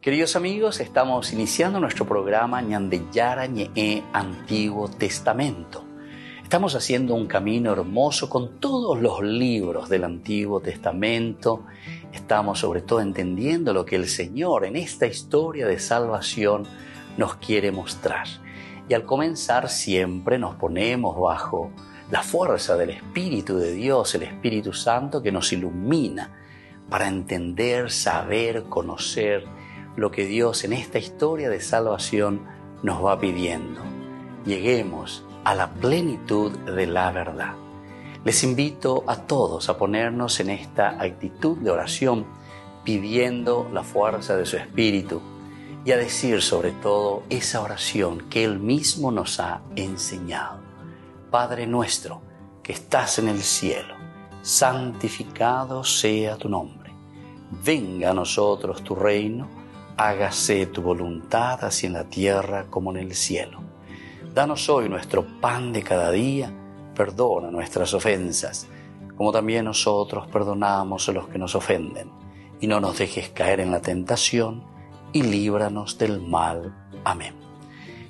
Queridos amigos, estamos iniciando nuestro programa Ñandeyara Ñe'e Antiguo Testamento. Estamos haciendo un camino hermoso con todos los libros del Antiguo Testamento. Estamos sobre todo entendiendo lo que el Señor en esta historia de salvación nos quiere mostrar. Y al comenzar siempre nos ponemos bajo la fuerza del Espíritu de Dios, el Espíritu Santo que nos ilumina para entender, saber, conocer lo que Dios en esta historia de salvación nos va pidiendo. Lleguemos a la plenitud de la verdad. Les invito a todos a ponernos en esta actitud de oración, pidiendo la fuerza de su Espíritu y a decir sobre todo esa oración que Él mismo nos ha enseñado. Padre nuestro, que estás en el cielo, santificado sea tu nombre. Venga a nosotros tu reino. Hágase tu voluntad así en la tierra como en el cielo. Danos hoy nuestro pan de cada día, perdona nuestras ofensas, como también nosotros perdonamos a los que nos ofenden. Y no nos dejes caer en la tentación, y líbranos del mal. Amén.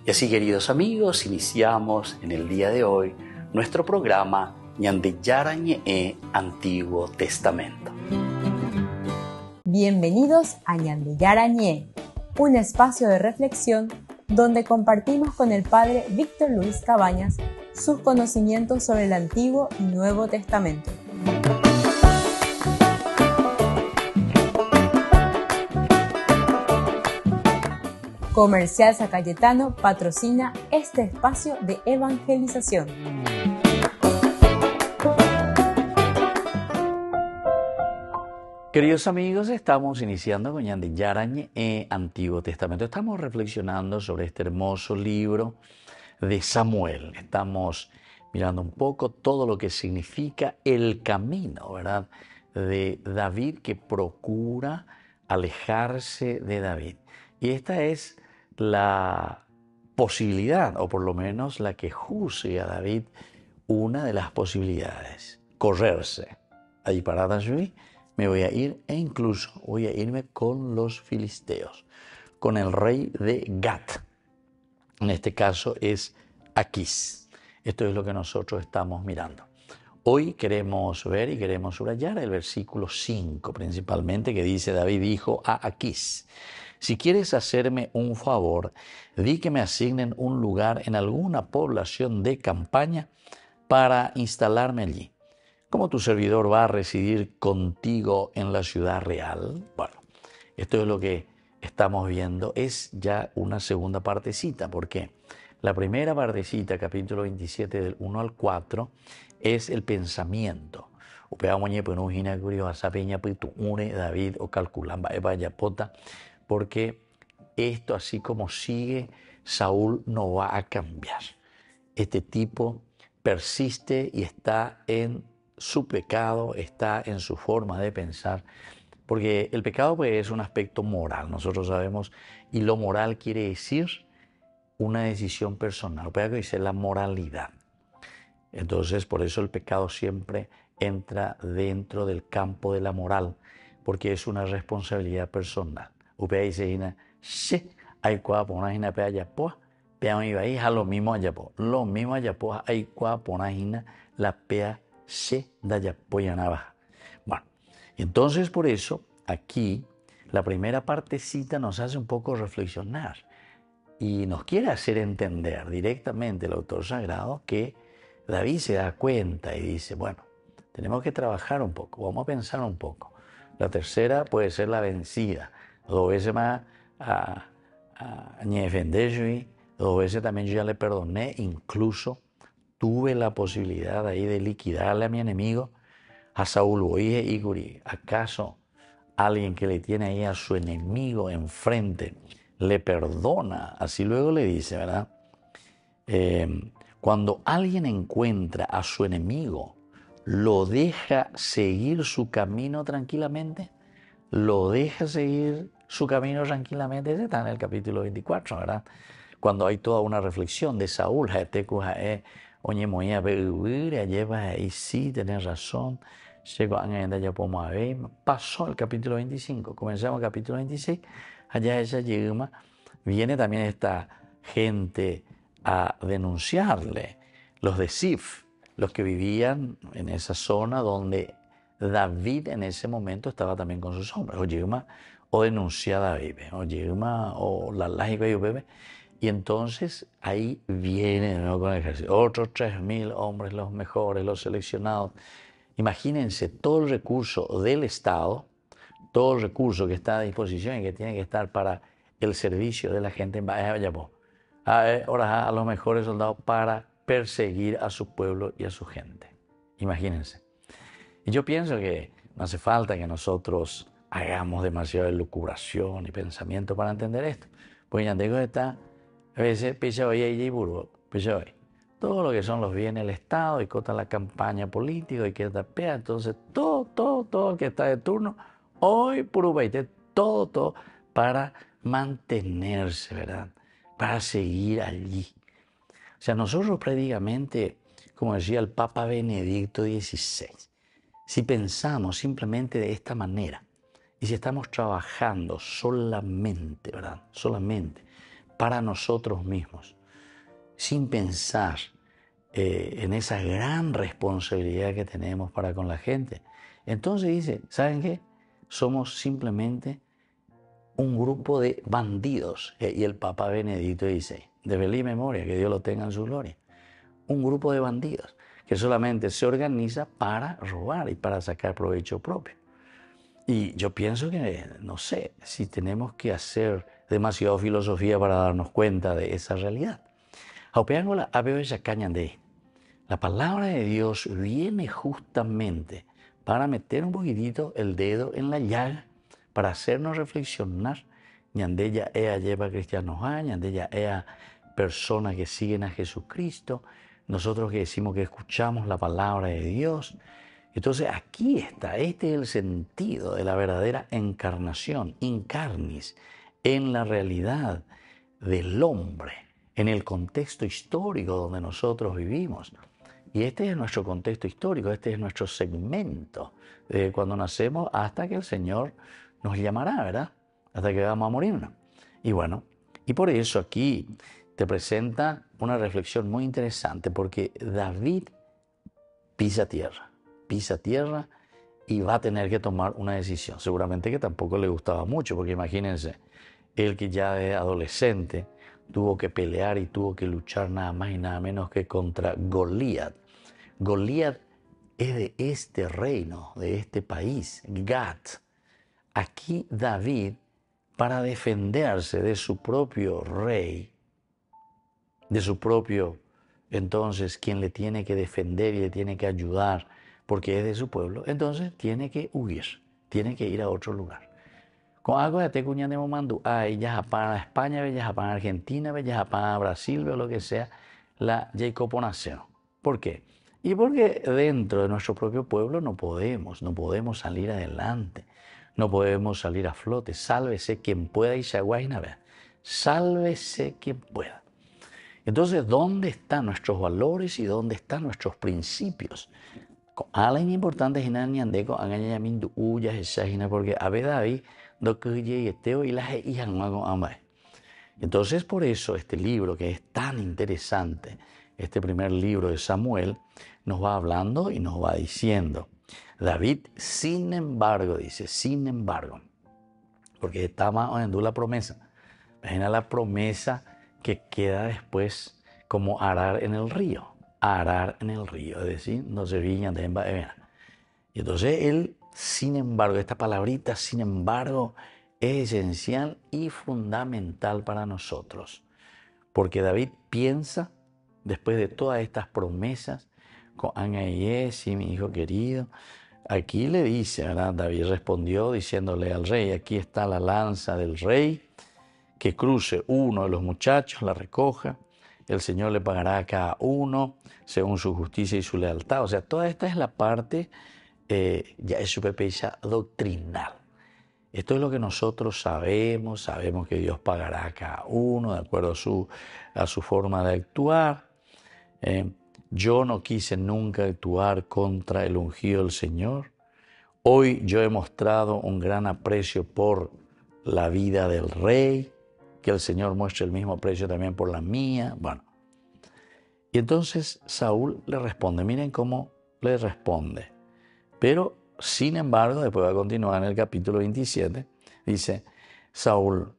Y así, queridos amigos, iniciamos en el día de hoy nuestro programa Ñandeyara Ñe'e Antiguo Testamento. Bienvenidos a Ñandeyara Ñe'e, un espacio de reflexión donde compartimos con el Padre Víctor Luis Cabañas sus conocimientos sobre el Antiguo y Nuevo Testamento. Comercial San Cayetano patrocina este espacio de evangelización. Queridos amigos, estamos iniciando con Ñandeyara Ñe'e Antiguo Testamento. Estamos reflexionando sobre este hermoso libro de Samuel. Estamos mirando un poco todo lo que significa el camino, ¿verdad?, de David, que procura alejarse de David. Y esta es la posibilidad, o por lo menos la que juzgue a David, una de las posibilidades: correrse. Ahí parada allí me voy a ir, e incluso voy a irme con los filisteos, con el rey de Gat. En este caso es Aquís. Esto es lo que nosotros estamos mirando. Hoy queremos ver y queremos subrayar el versículo 5 principalmente, que dice: David dijo a Aquís: si quieres hacerme un favor, di que me asignen un lugar en alguna población de campaña para instalarme allí. ¿Cómo tu servidor va a residir contigo en la ciudad real? Bueno, esto es lo que estamos viendo. Es ya una segunda partecita, porque la primera partecita, capítulo 27, del 1 al 4, es el pensamiento. David o calculamba yapota, porque esto, así como sigue, Saúl no va a cambiar. Este tipo persiste y está en su pecado, está en su forma de pensar, porque el pecado pues es un aspecto moral, nosotros sabemos, y lo moral quiere decir una decisión personal, que dice la moralidad. Entonces, por eso el pecado siempre entra dentro del campo de la moral, porque es una responsabilidad personal. Lo mismo hay la pea se dayapoyanaba. Bueno, entonces por eso aquí la primera partecita nos hace un poco reflexionar y nos quiere hacer entender directamente el autor sagrado que David se da cuenta y dice: bueno, tenemos que trabajar un poco, vamos a pensar un poco. La tercera puede ser la vencida. Dos veces más a defender, dos veces también yo ya le perdoné, incluso tuve la posibilidad ahí de liquidarle a mi enemigo, a Saúl. Oye, Iguri, ¿acaso alguien que le tiene ahí a su enemigo enfrente le perdona? Así luego le dice, ¿verdad? Cuando alguien encuentra a su enemigo, ¿lo deja seguir su camino tranquilamente? ¿Lo deja seguir su camino tranquilamente? Ese está en el capítulo 24, ¿verdad? Cuando hay toda una reflexión de Saúl, oye, moía, lleva ahí, sí, tenés razón. Pasó el capítulo 25, comenzamos el capítulo 26, allá ella llega, viene también esta gente a denunciarle, los de Sif, los que vivían en esa zona donde David en ese momento estaba también con sus hombres. O llega o denuncia a David, o llega o la lógica y bebé. Y entonces ahí viene de nuevo con el ejército, otros 3.000 hombres, los mejores, los seleccionados. Imagínense todo el recurso del Estado, todo el recurso que está a disposición y que tiene que estar para el servicio de la gente en ahora a los mejores soldados para perseguir a su pueblo y a su gente. Imagínense. Y yo pienso que no hace falta que nosotros hagamos demasiada elucubración y pensamiento para entender esto. Pues ya digo, está a veces pisa hoy y burgo, pisa hoy. Todo lo que son los bienes del Estado y contra la campaña política y que tapea, entonces todo el que está de turno, hoy puro baite, todo para mantenerse, ¿verdad? Para seguir allí. O sea, nosotros prácticamente, como decía el Papa Benedicto XVI, si pensamos simplemente de esta manera y si estamos trabajando solamente, ¿verdad? Solamente para nosotros mismos, sin pensar en esa gran responsabilidad que tenemos para con la gente, entonces dice, ¿saben qué? Somos simplemente un grupo de bandidos. Y el Papa Benedicto dice, de feliz memoria, que Dios lo tenga en su gloria, un grupo de bandidos que solamente se organiza para robar y para sacar provecho propio. Y yo pienso que, no sé, si tenemos que hacer demasiado filosofía para darnos cuenta de esa realidad. La palabra de Dios viene justamente para meter un poquitito el dedo en la llaga, para hacernos reflexionar. Ñandella ea lleva cristianos a, ñandella ea personas que siguen a Jesucristo, nosotros que decimos que escuchamos la palabra de Dios. Entonces aquí está, este es el sentido de la verdadera encarnación, incarnis, en la realidad del hombre, en el contexto histórico donde nosotros vivimos. Y este es nuestro contexto histórico, este es nuestro segmento, de cuando nacemos hasta que el Señor nos llamará, ¿verdad? Hasta que vamos a morirnos. Y bueno, y por eso aquí te presenta una reflexión muy interesante, porque David pisa tierra y va a tener que tomar una decisión. Seguramente que tampoco le gustaba mucho, porque imagínense, él que ya de adolescente tuvo que pelear y tuvo que luchar nada más y nada menos que contra Goliat. Goliat es de este reino, de este país, Gat. Aquí David, para defenderse de su propio rey, de su propio, entonces, quien le tiene que defender y le tiene que ayudar, porque es de su pueblo, entonces tiene que huir, tiene que ir a otro lugar. Con algo de tecuña de momento, ella para España, ella para Argentina, ella para Brasil, o lo que sea, la Jacopo nació. ¿Por qué? Y porque dentro de nuestro propio pueblo no podemos salir adelante, no podemos salir a flote. Sálvese quien pueda y se aguaina, vea. Sálvese quien pueda. Entonces, ¿dónde están nuestros valores y dónde están nuestros principios? Alguien importante es Nanyandeco, Angayamindu, Uya, Esagina, porque a ver David, no que y Esteo y las hijas no ambas. Entonces, por eso este libro que es tan interesante, este primer libro de Samuel, nos va hablando y nos va diciendo. David, sin embargo, dice, sin embargo, porque está más oyendo la promesa. Imagina la promesa que queda después como arar en el río. Arar en el río, es decir, no se viña de embademena. Y entonces él, sin embargo, esta palabrita, sin embargo, es esencial y fundamental para nosotros. Porque David piensa, después de todas estas promesas, con Anaíes y mi hijo querido, aquí le dice, ¿verdad? David respondió diciéndole al rey, aquí está la lanza del rey, que cruce uno de los muchachos, la recoja, el Señor le pagará a cada uno según su justicia y su lealtad. O sea, toda esta es la parte, ya es su pepecha doctrinal. Esto es lo que nosotros sabemos que Dios pagará a cada uno de acuerdo a su forma de actuar. Yo no quise nunca actuar contra el ungido del Señor. Hoy yo he mostrado un gran aprecio por la vida del rey, que el Señor muestre el mismo precio también por la mía. Bueno, y entonces Saúl le responde, miren cómo le responde. Pero, sin embargo, después va a continuar en el capítulo 27, dice, Saúl,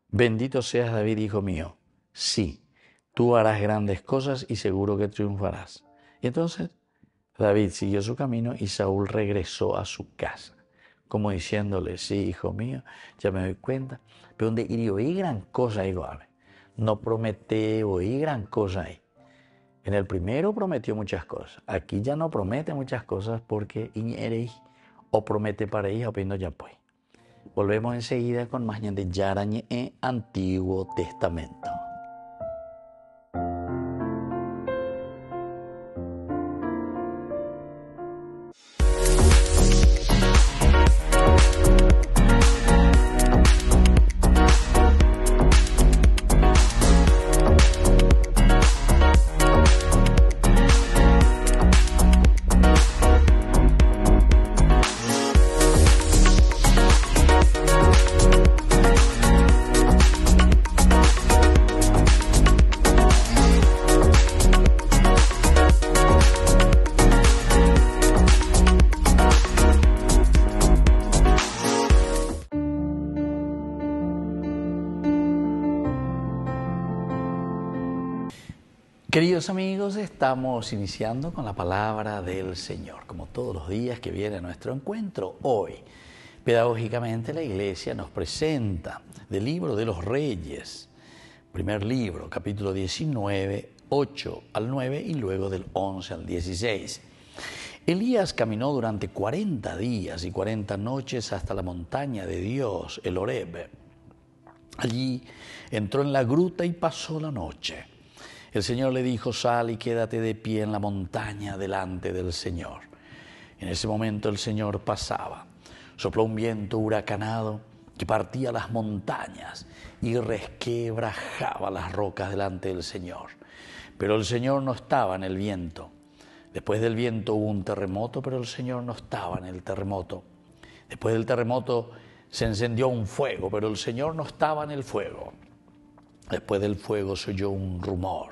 bendito seas David, hijo mío, sí, tú harás grandes cosas y seguro que triunfarás. Y entonces David siguió su camino y Saúl regresó a su casa, como diciéndole, sí, hijo mío, ya me doy cuenta, pero donde iría oí gran cosa ahí, no promete oí gran cosa ahí. En el primero prometió muchas cosas, aquí ya no promete muchas cosas porque iñereis o promete para ella o pidiendo ya pues. Volvemos enseguida con más de Yarañe en Antiguo Testamento. Queridos amigos, estamos iniciando con la palabra del Señor, como todos los días que viene a nuestro encuentro. Hoy, pedagógicamente, la Iglesia nos presenta del libro de los Reyes, primer libro, capítulo 19, 8 al 9 y luego del 11 al 16. Elías caminó durante 40 días y 40 noches hasta la montaña de Dios, el Horeb. Allí entró en la gruta y pasó la noche. El Señor le dijo, sal y quédate de pie en la montaña delante del Señor. En ese momento el Señor pasaba. Sopló un viento huracanado que partía las montañas y resquebrajaba las rocas delante del Señor. Pero el Señor no estaba en el viento. Después del viento hubo un terremoto, pero el Señor no estaba en el terremoto. Después del terremoto se encendió un fuego, pero el Señor no estaba en el fuego. Después del fuego se oyó un rumor,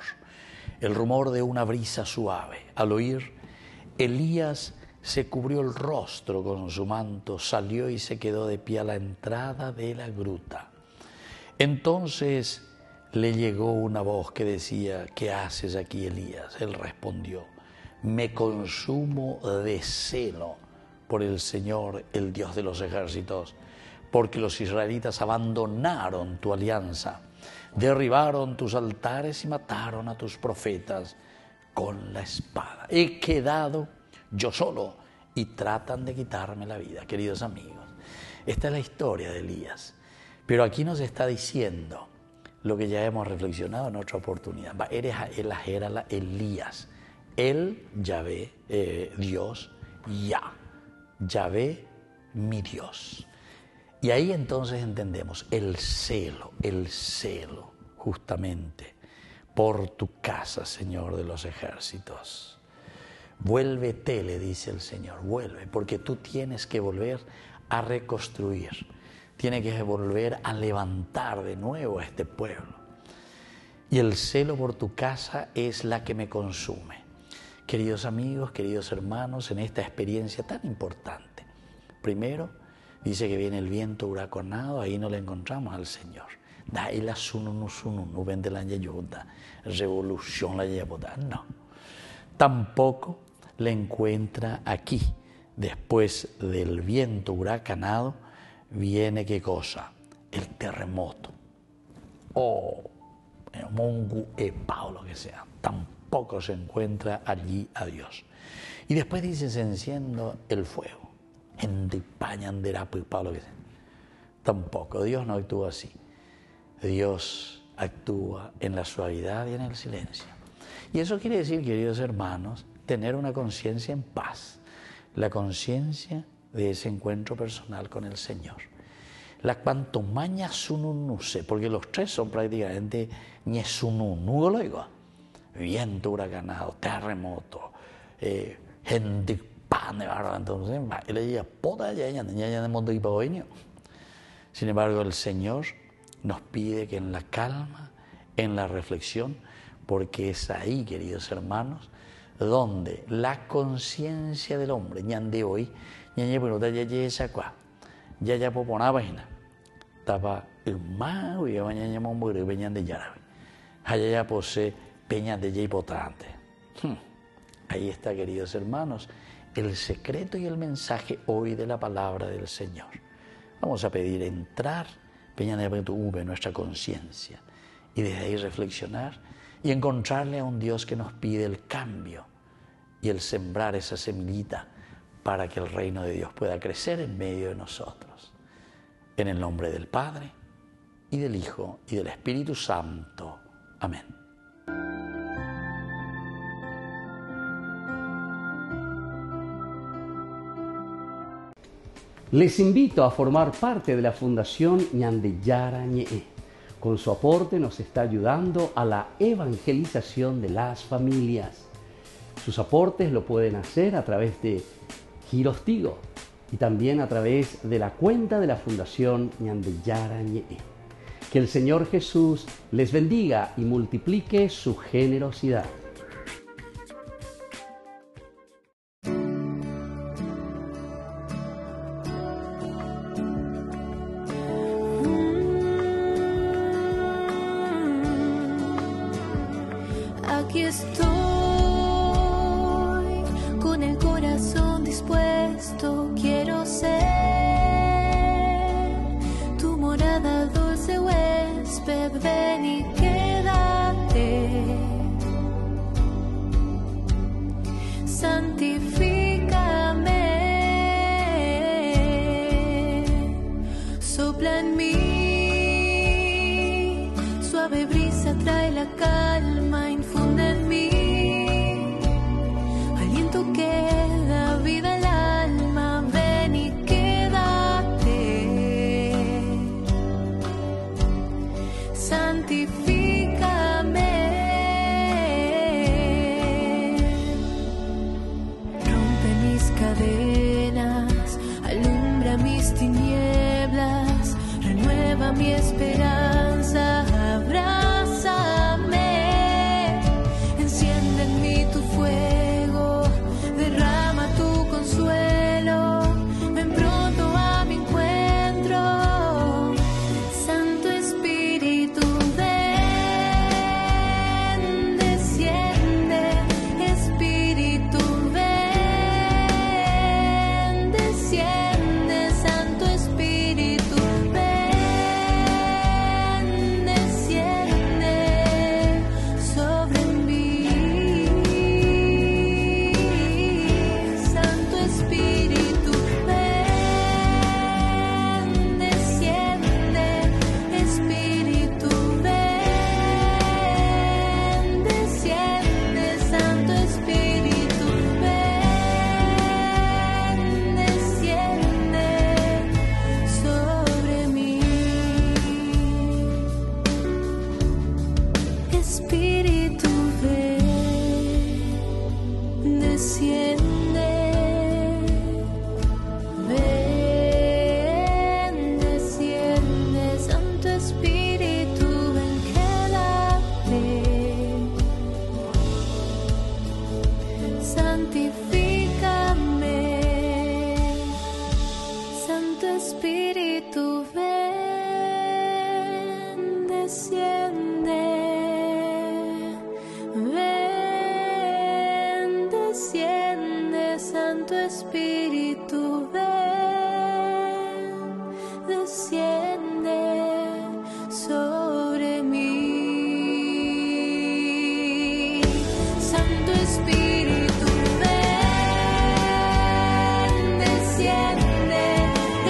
el rumor de una brisa suave. Al oír, Elías se cubrió el rostro con su manto, salió y se quedó de pie a la entrada de la gruta. Entonces le llegó una voz que decía, ¿qué haces aquí, Elías? Él respondió, me consumo de celo por el Señor, el Dios de los ejércitos, porque los israelitas abandonaron tu alianza, derribaron tus altares y mataron a tus profetas con la espada. He quedado yo solo y tratan de quitarme la vida. Queridos amigos, esta es la historia de Elías. Pero aquí nos está diciendo lo que ya hemos reflexionado en otra oportunidad. Era Elías, el Yahvé, Dios, Yahvé, mi Dios. Y ahí entonces entendemos el celo, justamente, por tu casa, Señor de los ejércitos. Vuélvete, le dice el Señor, vuelve, porque tú tienes que volver a reconstruir, tienes que volver a levantar de nuevo a este pueblo. Y el celo por tu casa es la que me consume. Queridos amigos, queridos hermanos, en esta experiencia tan importante, primero, dice que viene el viento huracanado, ahí no le encontramos al Señor. Da el asununusunu, vende la yeyuda, revolución la yeyuda. No, tampoco le encuentra aquí. Después del viento huracanado, viene ¿qué cosa? El terremoto. O mongu lo que sea. Tampoco se encuentra allí a Dios. Y después dice, se enciende el fuego. Tampoco, Dios no actúa así. Dios actúa en la suavidad y en el silencio. Y eso quiere decir, queridos hermanos, tener una conciencia en paz. La conciencia de ese encuentro personal con el Señor. La cuanto maña sununuse, porque los tres son prácticamente ñesununu, lo digo. Viento huracanado, terremoto, gente. Entonces, él decía, poda ya de mundo y pagoinio. Sin embargo, el Señor nos pide que en la calma, en la reflexión, porque es ahí, queridos hermanos, donde la conciencia del hombre, ñande hoy, ñañe pregunta ya popona vaina, tapa más y mañana mombure peñan de yarabe, ya posee peñan de importante. Ahí está, queridos hermanos, el secreto y el mensaje hoy de la palabra del Señor. Vamos a pedir entrar peñan de nuestra conciencia y desde ahí reflexionar y encontrarle a un Dios que nos pide el cambio y el sembrar esa semillita para que el reino de Dios pueda crecer en medio de nosotros. En el nombre del Padre, y del Hijo, y del Espíritu Santo. Amén. Les invito a formar parte de la Fundación Ñandeyara Ñe'e. Con su aporte nos está ayudando a la evangelización de las familias. Sus aportes lo pueden hacer a través de Giros Tigo y también a través de la cuenta de la Fundación Ñandeyara Ñe'e. Que el Señor Jesús les bendiga y multiplique su generosidad. Aquí estoy con el corazón dispuesto, quiero ser tu morada, dulce huésped, ven y quédate. Santifícame, sopla en mí, suave brisa trae la calma, infunde en mí aliento que da vida al alma, ven y quédate. Santifícame, rompe mis cadenas, alumbra mis tinieblas, renueva mi esperanza, abrázame, enciende en mí tu fuego, derrama tu consuelo, ven pronto a mi encuentro. Santo Espíritu, ven, desciende, Espíritu, ven, desciende, Santo Espíritu, ven, desciende sobre mí. Santo Espíritu, ven, desciende, Espíritu, ven, desciende, Santo Espíritu, ven, desciende sobre mí. Espíritu, ven, desciende, ven, desciende, Santo Espíritu, ven, quédate. Santifícame, Santo Espíritu, ven, desciende, ven, desciende, Santo Espíritu, ven, desciende sobre mí. Santo Espíritu, ven, desciende,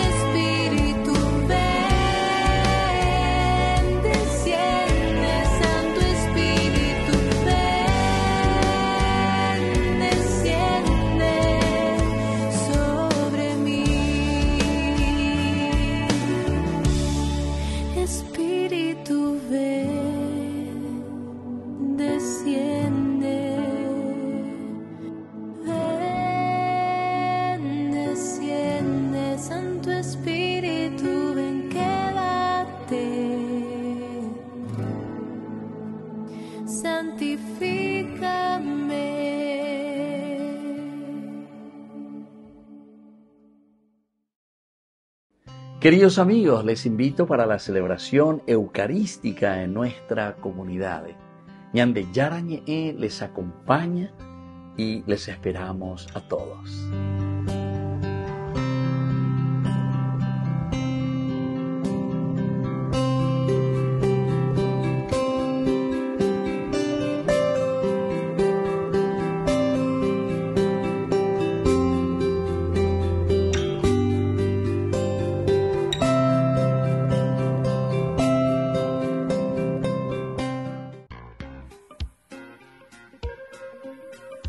Espíritu, ven, desciende, Santo Espíritu, ven, desciende sobre santifícame. Queridos amigos, les invito para la celebración eucarística en nuestra comunidad. Ñande Yara Ñe'e les acompaña y les esperamos a todos.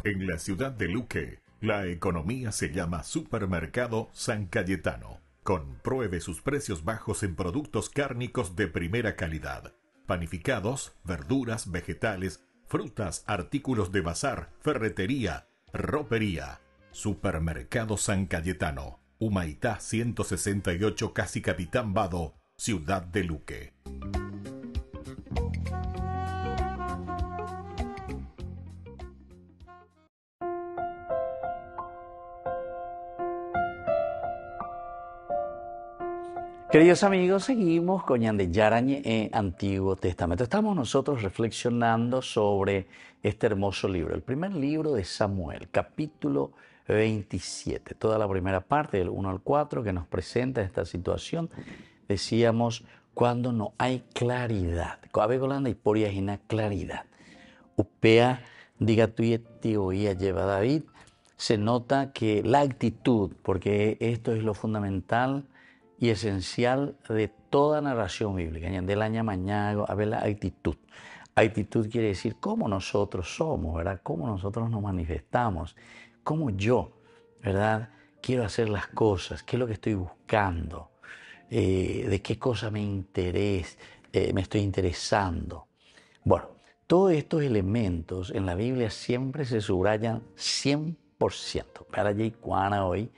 En la ciudad de Luque, la economía se llama Supermercado San Cayetano. Compruebe sus precios bajos en productos cárnicos de primera calidad. Panificados, verduras, vegetales, frutas, artículos de bazar, ferretería, ropería. Supermercado San Cayetano, Humaitá 168, Casi Capitán Vado, ciudad de Luque. Queridos amigos, seguimos con Ñande Yara Ñe'e Antiguo Testamento. Estamos nosotros reflexionando sobre este hermoso libro, el primer libro de Samuel, capítulo 27. Toda la primera parte, del 1 al 4, que nos presenta esta situación, decíamos, cuando no hay claridad. Coabe golanda y poria gina claridad. Upea, diga tu y oía lleva David, se nota que la actitud, porque esto es lo fundamental y esencial de toda narración bíblica. Del año mañana, a ver la actitud. Actitud quiere decir cómo nosotros somos, ¿verdad? Cómo nosotros nos manifestamos, cómo yo, ¿verdad? Quiero hacer las cosas, qué es lo que estoy buscando, de qué cosa me estoy interesando. Bueno, todos estos elementos en la Biblia siempre se subrayan 100%. Para Jaycuana hoy,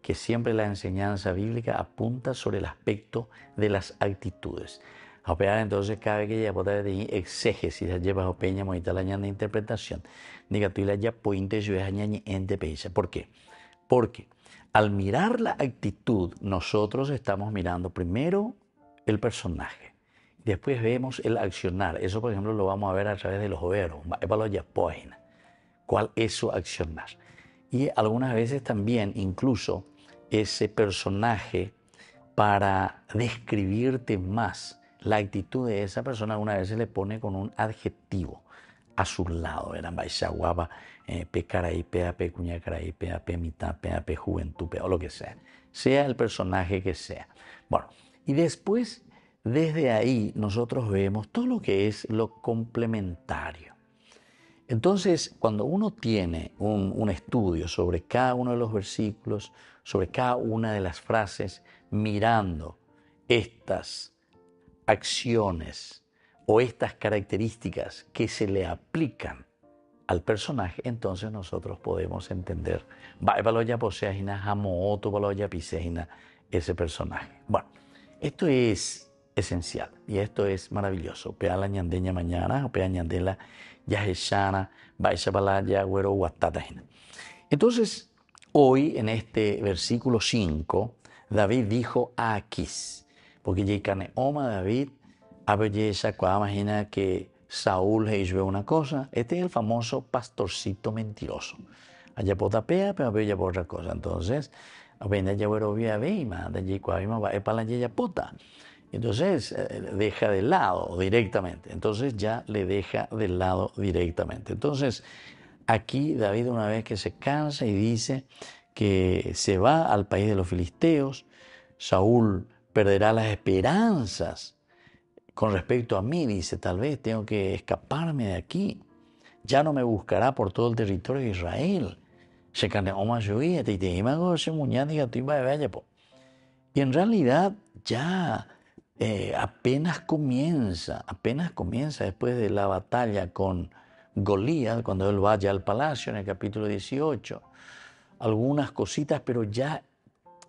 que siempre la enseñanza bíblica apunta sobre el aspecto de las actitudes. Entonces, cada vez que ella puede tener exégesis, lleva a peña, moita la de interpretación, diga tú la ya pointe yo es en peisa. ¿Por qué? Porque al mirar la actitud, nosotros estamos mirando primero el personaje, después vemos el accionar. Eso, por ejemplo, lo vamos a ver a través de los verbos. ¿Cuál es su accionar? Y algunas veces también, incluso, ese personaje, para describirte más la actitud de esa persona, alguna vez se le pone con un adjetivo a su lado. Eran baixaguaba, pecaraí, peape, cuñacaraí, peape, mitad, peape, juventud, o lo que sea. Sea el personaje que sea. Bueno, y después, desde ahí, nosotros vemos todo lo que es lo complementario. Entonces, cuando uno tiene un estudio sobre cada uno de los versículos, sobre cada una de las frases, mirando estas acciones o estas características que se le aplican al personaje, entonces nosotros podemos entender ese personaje. Bueno, esto es esencial y esto es maravilloso. Pea la ñandeña mañana, pea ñandela yaheshana, baisha balaya, güero, guatatahina. Entonces, hoy en este versículo 5, David dijo a Aquís, porque Yikane Oma David, Abeyesa, imagina que Saúl hizo una cosa. Este es el famoso pastorcito mentiroso. Allá potapea, pero bella por otra cosa. Entonces, apenas ya güero vía veima, de Yikuavima va para la yayapota. Entonces, deja de lado directamente. Entonces, ya le deja de lado directamente. Entonces, aquí David, una vez que se cansa y dice que se va al país de los filisteos, Saúl perderá las esperanzas con respecto a mí. Dice, tal vez tengo que escaparme de aquí. Ya no me buscará por todo el territorio de Israel. Y en realidad ya apenas comienza después de la batalla con Goliat, cuando él vaya al palacio en el capítulo 18, algunas cositas, pero ya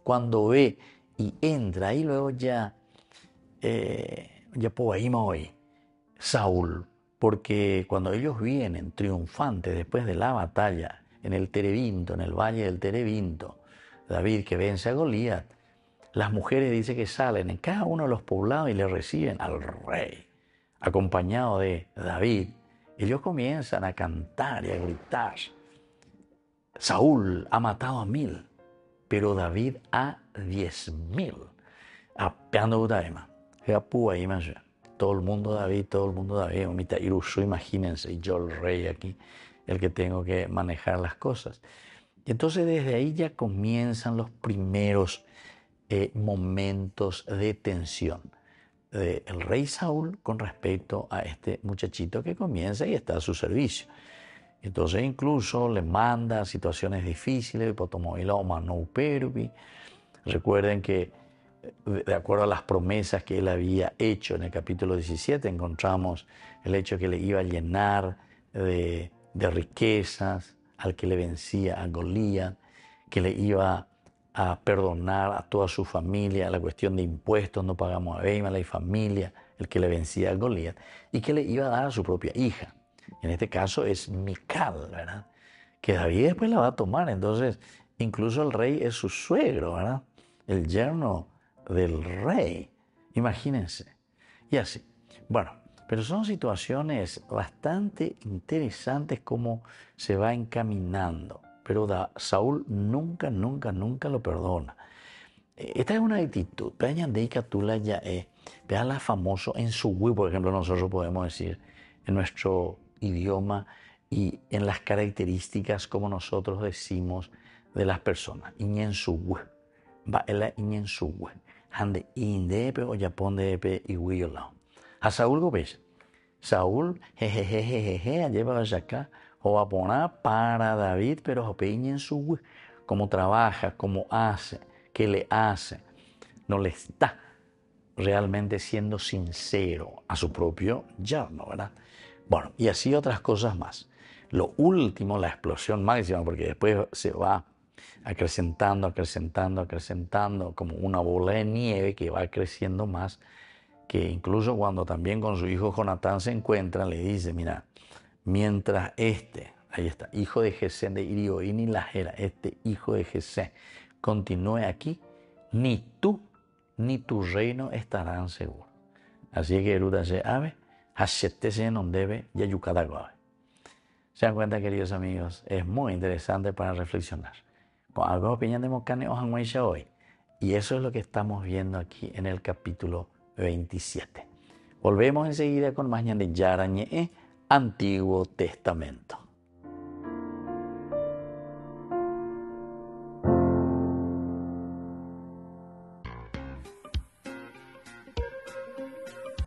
cuando ve y entra, y luego ya por ahí me voy, Saúl, porque cuando ellos vienen triunfantes después de la batalla en el Terebinto, en el valle del Terebinto, David que vence a Goliat, las mujeres dice que salen en cada uno de los poblados y le reciben al rey, acompañado de David. Ellos comienzan a cantar y a gritar: Saúl ha matado a 1000, pero David a 10.000. Apeando Utaema, todo el mundo David, imagínense, y yo el rey aquí, el que tengo que manejar las cosas. Y entonces desde ahí ya comienzan los primeros momentos de tensión del rey Saúl con respecto a este muchachito que comienza y está a su servicio. Entonces incluso le manda situaciones difíciles. Recuerden que de acuerdo a las promesas que él había hecho en el capítulo 17, encontramos el hecho que le iba a llenar de riquezas al que le vencía a Goliat, que le iba a perdonar a toda su familia la cuestión de impuestos, no pagamos a Abimelech y familia, el que le vencía a Goliat, y que le iba a dar a su propia hija. En este caso es Mical, ¿verdad? Que David después la va a tomar. Entonces, incluso el rey es su suegro, ¿verdad? El yerno del rey. Imagínense. Y así. Bueno, pero son situaciones bastante interesantes cómo se va encaminando. Pero Saúl nunca lo perdona. Esta es una actitud. Vean famoso en su web, por ejemplo, nosotros podemos decir en nuestro idioma y en las características como nosotros decimos de las personas. Iñensuwe. Va ela iñensuwe. Hande indepe o yapondepe y wiyolao. A Saúl gobella. Saúl, jejejejeje, lleva acá o va a poner para David, pero jope iñensuwe. Cómo trabaja, cómo hace, qué le hace. No le está realmente siendo sincero a su propio yerno, ¿verdad? Bueno, y así otras cosas más. Lo último, la explosión máxima, porque después se va acrecentando como una bola de nieve que va creciendo más, que incluso cuando también con su hijo Jonatán se encuentra, le dice: mira, mientras ahí está, hijo de Jesé de Irioín y Lajera, hijo de Jesé continúe aquí, ni tú ni tu reino estarán seguros. Así que Eruta se ave, se nos debe yayucadagoave. Se dan cuenta, queridos amigos, es muy interesante para reflexionar. Con algo opinión de Mocane Ojanguaisha hoy. Y eso es lo que estamos viendo aquí en el capítulo 27. Volvemos enseguida con más de Yarañe, Antiguo Testamento.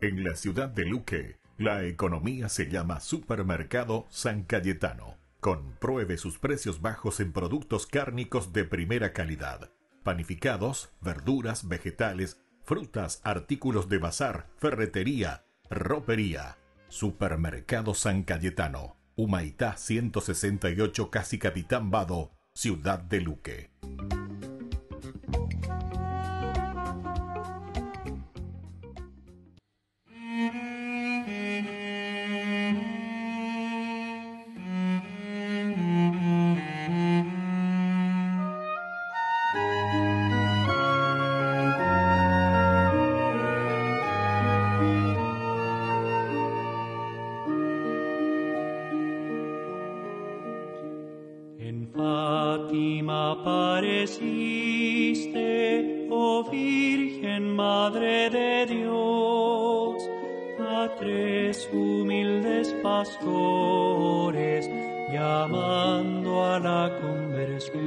En la ciudad de Luque, la economía se llama Supermercado San Cayetano. Compruebe sus precios bajos en productos cárnicos de primera calidad. Panificados, verduras, vegetales, frutas, artículos de bazar, ferretería, ropería. Supermercado San Cayetano. Humaitá 168, Casi Capitán Vado, ciudad de Luque. Apareciste, oh Virgen Madre de Dios, a 3 humildes pastores, llamando a la conversión.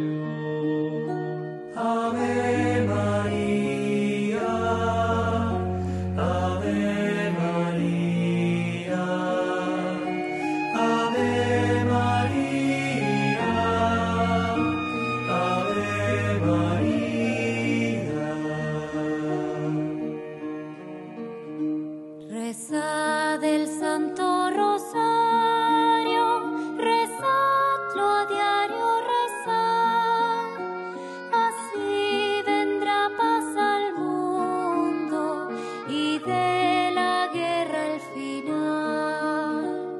Ave María, Ave María, Ave María, Ave María. Reza del Santo Rosario, rezadlo a diario, rezad. Así vendrá paz al mundo y de la guerra el final.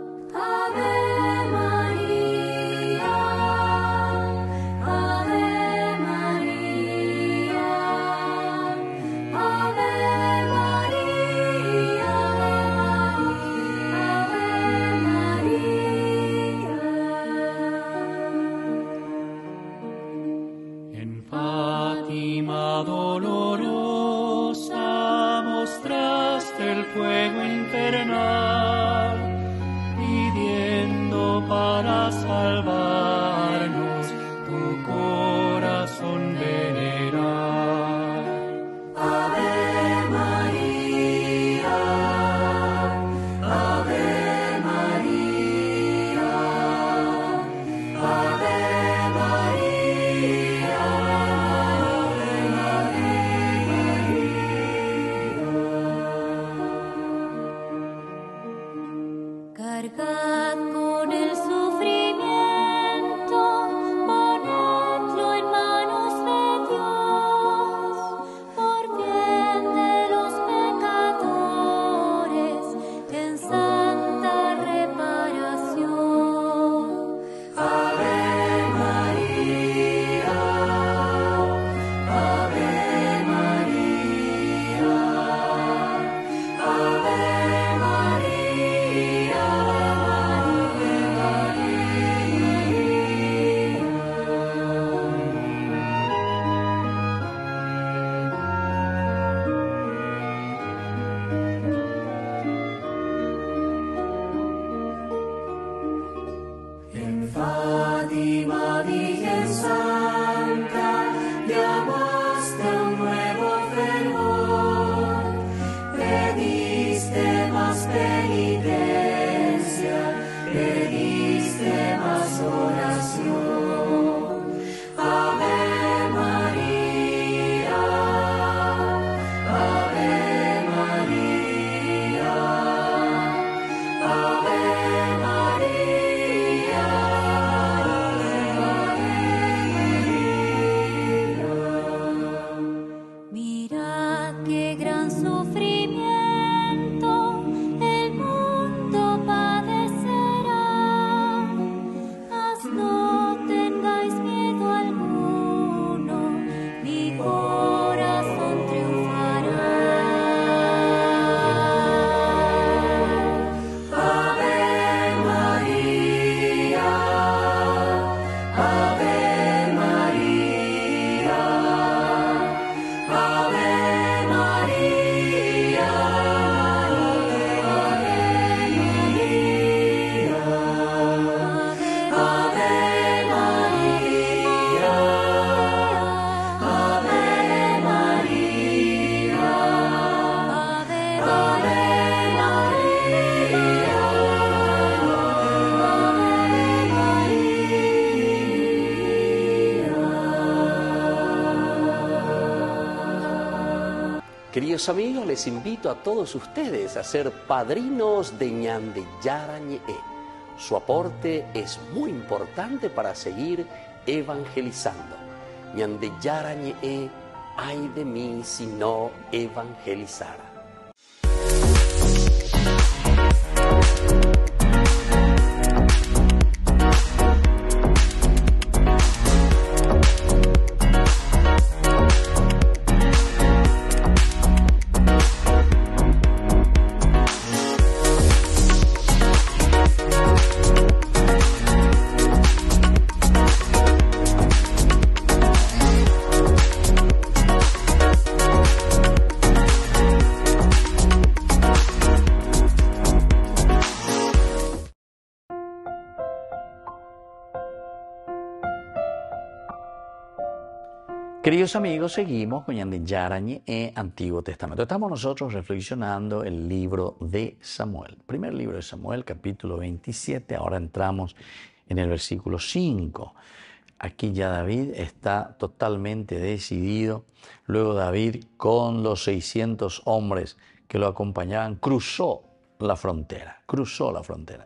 sempiternal, pidiendo para salvarnos tu corazón venerar. Ave María, Ave María, Ave María, Cargad con el sufrimiento, ponedlo en manos de Dios, por bien de los pecadores, en santa reparación. Ave María, Ave María, Ave María. En Fátima, Virgen Santa, llamaste a un nuevo fervor, pediste más penitencia, pediste más oración. Ave María, Ave María, Ave María, mirad qué gran sufrimiento el mundo padecerá, mas no tengáis miedo alguno, mi corazón triunfará. Ave María, Ave María, Ave María, Ave María, Ave María, Queridos amigos, les invito a todos ustedes a ser padrinos de Ñandeyara Ñe'e. Su aporte es muy importante para seguir evangelizando. Ñandeyara Ñe'e, ay de mí si no evangelizara. Queridos amigos, seguimos con Ñandeyara Ñe'e, Antiguo Testamento. Estamos nosotros reflexionando el libro de Samuel. Primer libro de Samuel, capítulo 27. Ahora entramos en el versículo 5. Aquí ya David está totalmente decidido. Luego David, con los 600 hombres que lo acompañaban, cruzó la frontera.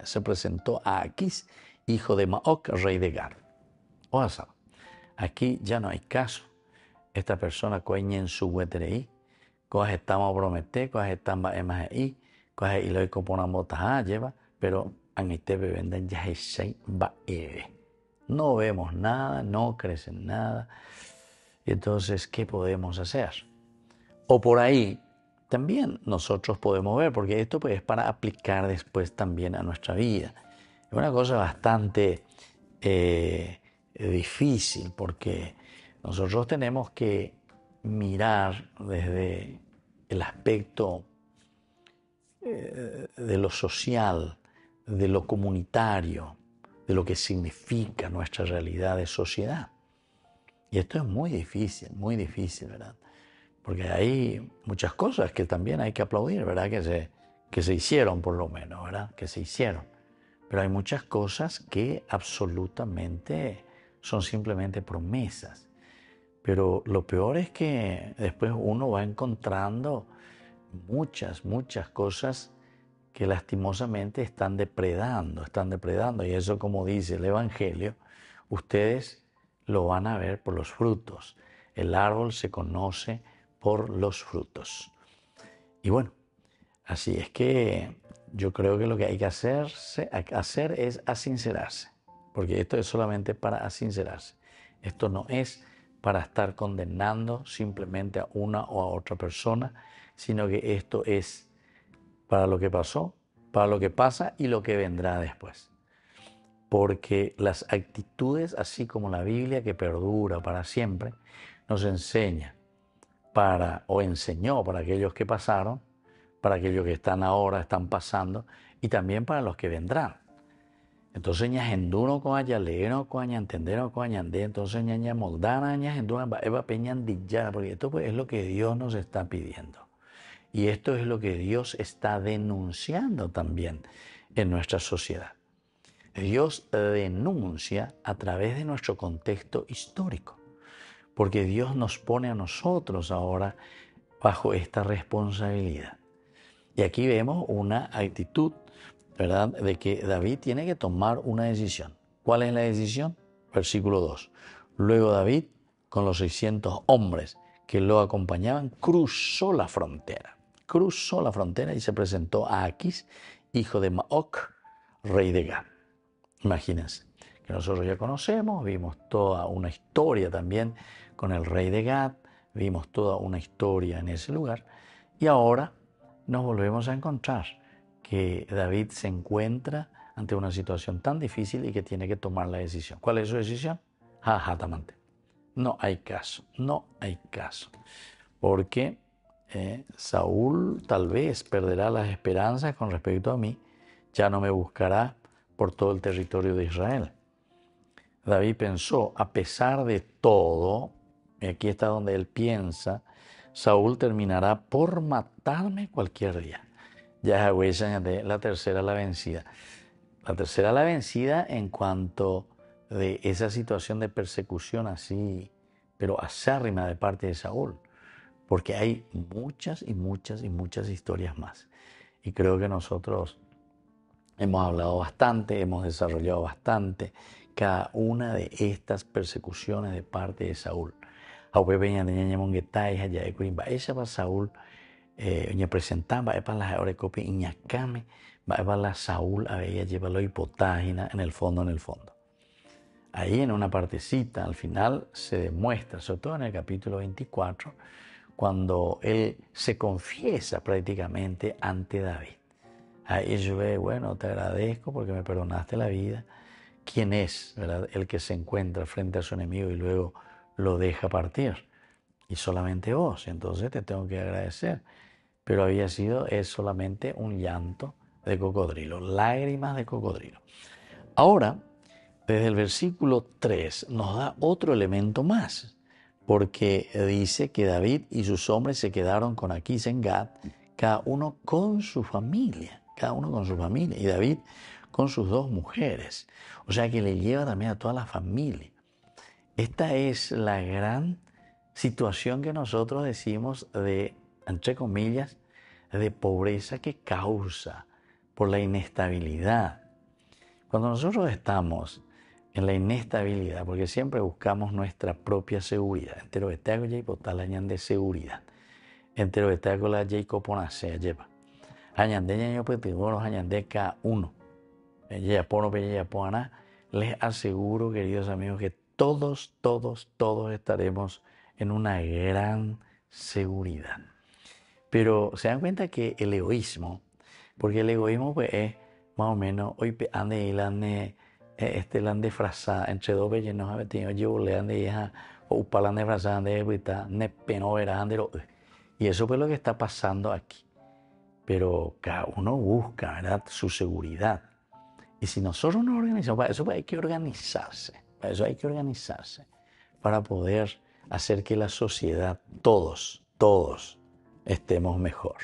Se presentó a Aquís, hijo de Maoc, rey de Gar. O sea, aquí ya no hay caso. Esta persona coñe en su hueterei, coge estamos promete, coge estamos emahi, coge y lo componamos taja lleva, pero en este venden ya es baebe. No vemos nada, no crecen nada. Y entonces, ¿qué podemos hacer? O por ahí también nosotros podemos ver, porque esto pues, es para aplicar después también a nuestra vida. Es una cosa bastante difícil, porque nosotros tenemos que mirar desde el aspecto de lo social, de lo comunitario, de lo que significa nuestra realidad de sociedad. Y esto es muy difícil, ¿verdad? Porque hay muchas cosas que también hay que aplaudir, ¿verdad? Que se hicieron por lo menos, ¿verdad? Que se hicieron. Pero hay muchas cosas que absolutamente son simplemente promesas. Pero lo peor es que después uno va encontrando muchas cosas que lastimosamente están depredando. Y eso, como dice el Evangelio, ustedes lo van a ver por los frutos. El árbol se conoce por los frutos. Y bueno, así es que yo creo que lo que hay que hacer es asincerarse, porque esto es solamente para asincerarse. Esto no es para estar condenando simplemente a una o a otra persona, sino que esto es para lo que pasó, para lo que pasa y lo que vendrá después. Porque las actitudes, así como la Biblia que perdura para siempre, nos enseña o enseñó para aquellos que pasaron, para aquellos que están ahora, están pasando, y también para los que vendrán. Entonces, ñajenduno con ayaleno, con añantendero, con añandé, entonces ñaña moldana, ñajenduno, eva peñandillana, porque esto pues, es lo que Dios nos está pidiendo. Y esto es lo que Dios está denunciando también en nuestra sociedad. Dios denuncia a través de nuestro contexto histórico, porque Dios nos pone a nosotros ahora bajo esta responsabilidad. Y aquí vemos una actitud, ¿verdad?, de que David tiene que tomar una decisión. ¿Cuál es la decisión? Versículo 2. Luego David, con los 600 hombres que lo acompañaban, cruzó la frontera y se presentó a Aquis, hijo de Maoc, rey de Gad. Imagínense, que nosotros ya conocemos, vimos toda una historia también con el rey de Gad, vimos toda una historia en ese lugar, y ahora nos volvemos a encontrar que David se encuentra ante una situación tan difícil y que tiene que tomar la decisión. ¿Cuál es su decisión? Jajatamante. No hay caso, porque Saúl tal vez perderá las esperanzas con respecto a mí, ya no me buscará por todo el territorio de Israel. David pensó, a pesar de todo, y aquí está donde él piensa, Saúl terminará por matarme cualquier día. Ya es la tercera la vencida. La tercera la vencida en cuanto de esa situación de persecución así, pero acérrima de parte de Saúl. Porque hay muchas historias más. Y creo que nosotros hemos hablado bastante, hemos desarrollado bastante cada una de estas persecuciones de parte de Saúl. Saúl presentaba para las orecopi iñacame, va la Saúl a ella llevarlo hipotágina en el fondo. Ahí en una partecita al final se demuestra, sobre todo en el capítulo 24, cuando él se confiesa prácticamente ante David. Ahí yo veo, bueno, te agradezco porque me perdonaste la vida. ¿Quién es, verdad, el que se encuentra frente a su enemigo y luego lo deja partir? Y solamente vos, entonces te tengo que agradecer. Pero es solamente un llanto de cocodrilo, lágrimas de cocodrilo. Ahora, desde el versículo 3 nos da otro elemento más, porque dice que David y sus hombres se quedaron con Aquis en Gad, cada uno con su familia, y David con sus 2 mujeres. O sea que le lleva también a toda la familia. Esta es la gran situación que nosotros decimos de, entre comillas, de pobreza que causa por la inestabilidad. Cuando nosotros estamos en la inestabilidad, porque siempre buscamos nuestra propia seguridad, entero estago ya hipotalañan de seguridad, entero estago la ya hipoponasea lleva, añandeña yo pues tengo los añande cada uno, ya pono ya poana, les aseguro, queridos amigos, que todos estaremos en una gran seguridad. Pero se dan cuenta que el egoísmo, porque el egoísmo pues es más o menos, hoy ande y lande frasada, entre 2 veces no ha tenido yo le ande hija, o upalande frasada, ande evita, ne peno verá, y eso pues lo que está pasando aquí. pero cada uno busca, ¿verdad?, su seguridad. Y si nosotros nos organizamos, para eso hay que organizarse, para poder hacer que la sociedad, todos estemos mejor.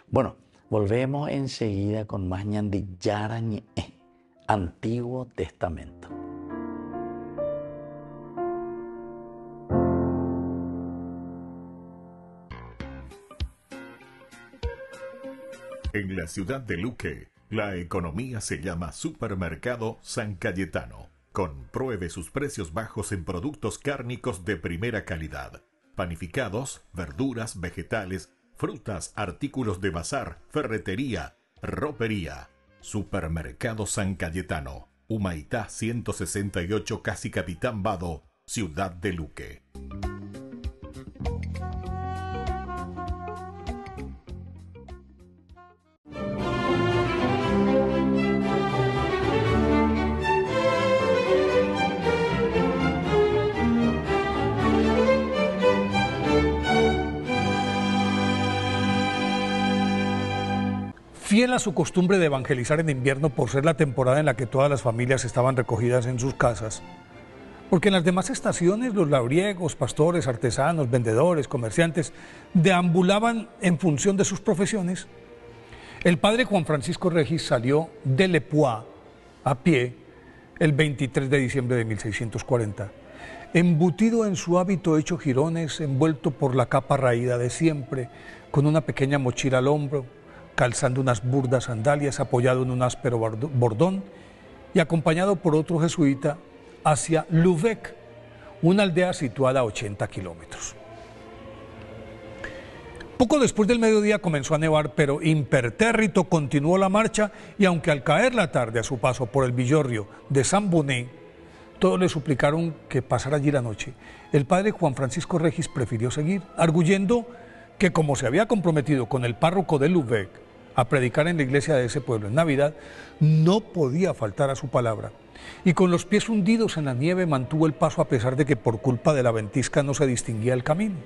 Bueno, volvemos enseguida con más Ñandillara Ñe'ẽ, Antiguo Testamento. En la ciudad de Luque, la economía se llama Supermercado San Cayetano. Compruebe sus precios bajos en productos cárnicos de primera calidad. Panificados, verduras, vegetales, frutas, artículos de bazar, ferretería, ropería. Supermercado San Cayetano, Humaitá 168, Casi Capitán Vado, ciudad de Luque. Fiel a su costumbre de evangelizar en invierno por ser la temporada en la que todas las familias estaban recogidas en sus casas, porque en las demás estaciones los labriegos, pastores, artesanos, vendedores, comerciantes deambulaban en función de sus profesiones, el padre Juan Francisco Regis salió de Lepoix a pie el 23 de diciembre de 1640, embutido en su hábito hecho jirones, envuelto por la capa raída de siempre, con una pequeña mochila al hombro, calzando unas burdas sandalias, apoyado en un áspero bordón y acompañado por otro jesuita hacia Lübeck, una aldea situada a 80 kilómetros. Poco después del mediodía comenzó a nevar, pero impertérrito continuó la marcha y aunque al caer la tarde a su paso por el villorrio de San Bonnet, todos le suplicaron que pasara allí la noche, el padre Juan Francisco Regis prefirió seguir, arguyendo que como se había comprometido con el párroco de Lübeck a predicar en la iglesia de ese pueblo en Navidad, no podía faltar a su palabra. Y con los pies hundidos en la nieve mantuvo el paso a pesar de que por culpa de la ventisca no se distinguía el camino.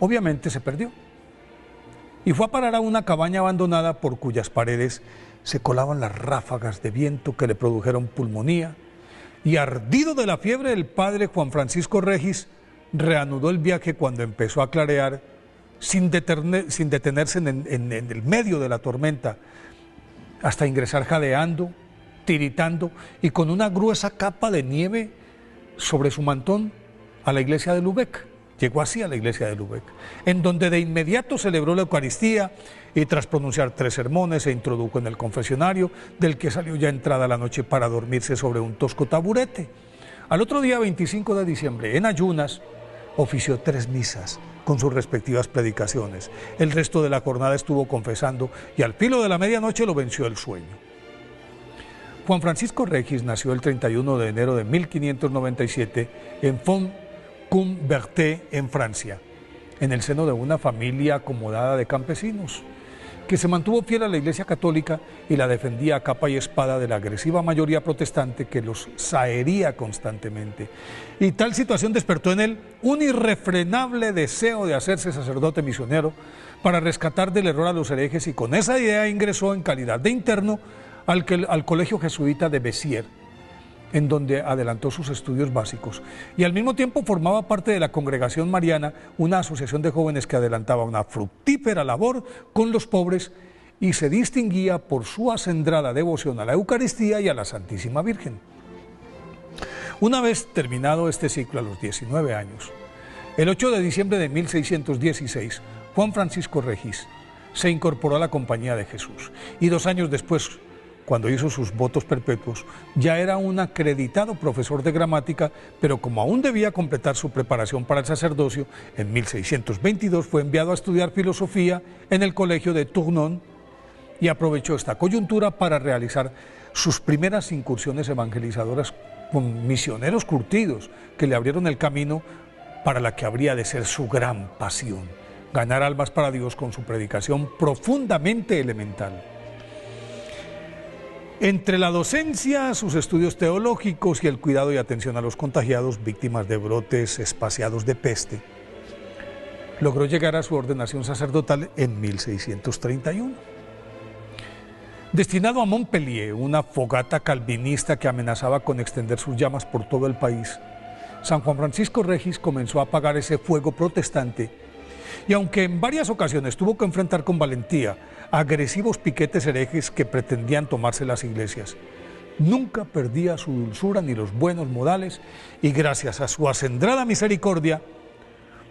Obviamente se perdió y fue a parar a una cabaña abandonada por cuyas paredes se colaban las ráfagas de viento que le produjeron pulmonía, y ardido de la fiebre el padre Juan Francisco Regis reanudó el viaje cuando empezó a clarear sin detenerse en el medio de la tormenta, hasta ingresar jadeando, tiritando y con una gruesa capa de nieve sobre su mantón a la iglesia de Lübeck. Llegó así a la iglesia de Lübeck, en donde de inmediato celebró la Eucaristía y tras pronunciar 3 sermones se introdujo en el confesionario, del que salió ya entrada la noche para dormirse sobre un tosco taburete. Al otro día, 25 de diciembre, en ayunas, ofició 3 misas con sus respectivas predicaciones. El resto de la jornada estuvo confesando y al filo de la medianoche lo venció el sueño. Juan Francisco Regis nació el 31 de enero de 1597 en Font-Comberté, en Francia, en el seno de una familia acomodada de campesinos, que se mantuvo fiel a la Iglesia Católica y la defendía a capa y espada de la agresiva mayoría protestante que los sahería constantemente. Y tal situación despertó en él un irrefrenable deseo de hacerse sacerdote misionero para rescatar del error a los herejes, y con esa idea ingresó en calidad de interno al colegio jesuita de Béziers, en donde adelantó sus estudios básicos, y al mismo tiempo formaba parte de la Congregación Mariana, una asociación de jóvenes que adelantaba una fructífera labor con los pobres y se distinguía por su acendrada devoción a la Eucaristía y a la Santísima Virgen. Una vez terminado este ciclo a los 19 años, el 8 de diciembre de 1616, Juan Francisco Regis se incorporó a la Compañía de Jesús, y 2 años después, cuando hizo sus votos perpetuos, ya era un acreditado profesor de gramática, pero como aún debía completar su preparación para el sacerdocio, en 1622 fue enviado a estudiar filosofía en el colegio de Tournon y aprovechó esta coyuntura para realizar sus primeras incursiones evangelizadoras con misioneros curtidos que le abrieron el camino para la que habría de ser su gran pasión, ganar almas para Dios con su predicación profundamente elemental. Entre la docencia, sus estudios teológicos y el cuidado y atención a los contagiados víctimas de brotes espaciados de peste, logró llegar a su ordenación sacerdotal en 1631. Destinado a Montpellier, una fogata calvinista que amenazaba con extender sus llamas por todo el país, San Juan Francisco Regis comenzó a apagar ese fuego protestante y aunque en varias ocasiones tuvo que enfrentar con valentía a agresivos piquetes herejes que pretendían tomarse las iglesias, nunca perdía su dulzura ni los buenos modales y gracias a su acendrada misericordia,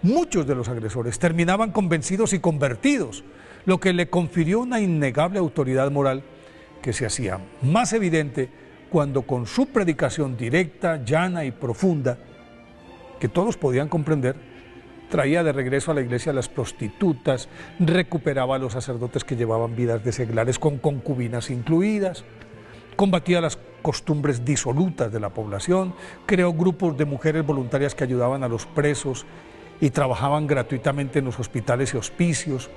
muchos de los agresores terminaban convencidos y convertidos, lo que le confirió una innegable autoridad moral que se hacía más evidente cuando con su predicación directa, llana y profunda, que todos podían comprender, traía de regreso a la iglesia a las prostitutas, recuperaba a los sacerdotes que llevaban vidas de seglares con concubinas incluidas, combatía las costumbres disolutas de la población, creó grupos de mujeres voluntarias que ayudaban a los presos y trabajaban gratuitamente en los hospitales y hospicios,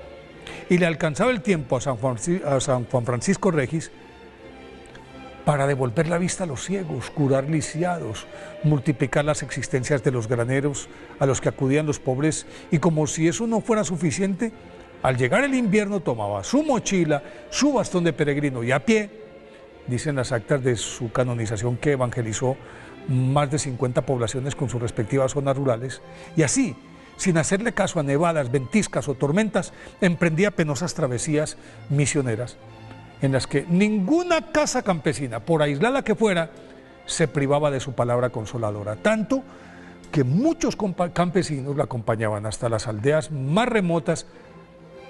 y le alcanzaba el tiempo a San Juan Francisco Regis para devolver la vista a los ciegos, curar lisiados, multiplicar las existencias de los graneros a los que acudían los pobres, y como si eso no fuera suficiente, al llegar el invierno tomaba su mochila, su bastón de peregrino y a pie, dicen las actas de su canonización que evangelizó más de 50 poblaciones con sus respectivas zonas rurales, y así, sin hacerle caso a nevadas, ventiscas o tormentas, emprendía penosas travesías misioneras, en las que ninguna casa campesina, por aislada que fuera, se privaba de su palabra consoladora, tanto que muchos campesinos la acompañaban hasta las aldeas más remotas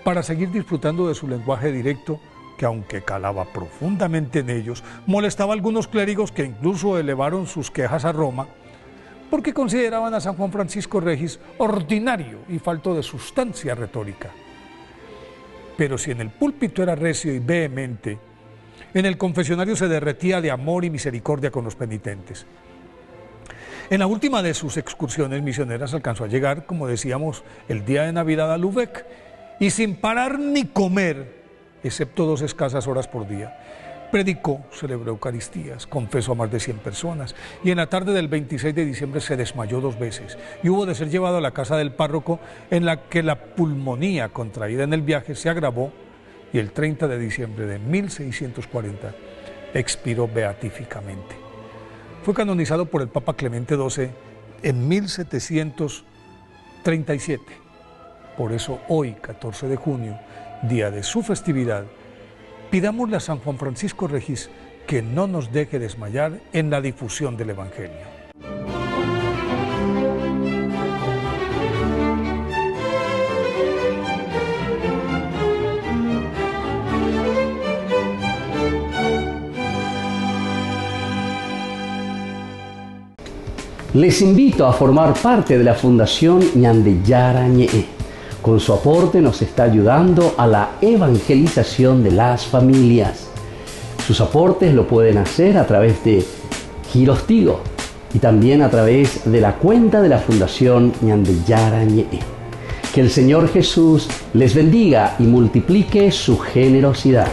para seguir disfrutando de su lenguaje directo, que aunque calaba profundamente en ellos, molestaba a algunos clérigos que incluso elevaron sus quejas a Roma, porque consideraban a San Juan Francisco Regis ordinario y falto de sustancia retórica. Pero si en el púlpito era recio y vehemente, en el confesionario se derretía de amor y misericordia con los penitentes. En la última de sus excursiones misioneras alcanzó a llegar, como decíamos, el día de Navidad a Lübeck, y sin parar ni comer, excepto 2 escasas horas por día, predicó, celebró Eucaristías, confesó a más de 100 personas, y en la tarde del 26 de diciembre se desmayó 2 veces y hubo de ser llevado a la casa del párroco, en la que la pulmonía contraída en el viaje se agravó y el 30 de diciembre de 1640 expiró beatíficamente. Fue canonizado por el Papa Clemente XII en 1737. Por eso hoy, 14 de junio, día de su festividad, pidámosle a San Juan Francisco Regis que no nos deje desmayar en la difusión del Evangelio. Les invito a formar parte de la Fundación Ñandeyara Ñe'e. Con su aporte nos está ayudando a la evangelización de las familias. Sus aportes lo pueden hacer a través de Giros Tigo y también a través de la cuenta de la Fundación Ñandeyara Ñe'e. Que el Señor Jesús les bendiga y multiplique su generosidad.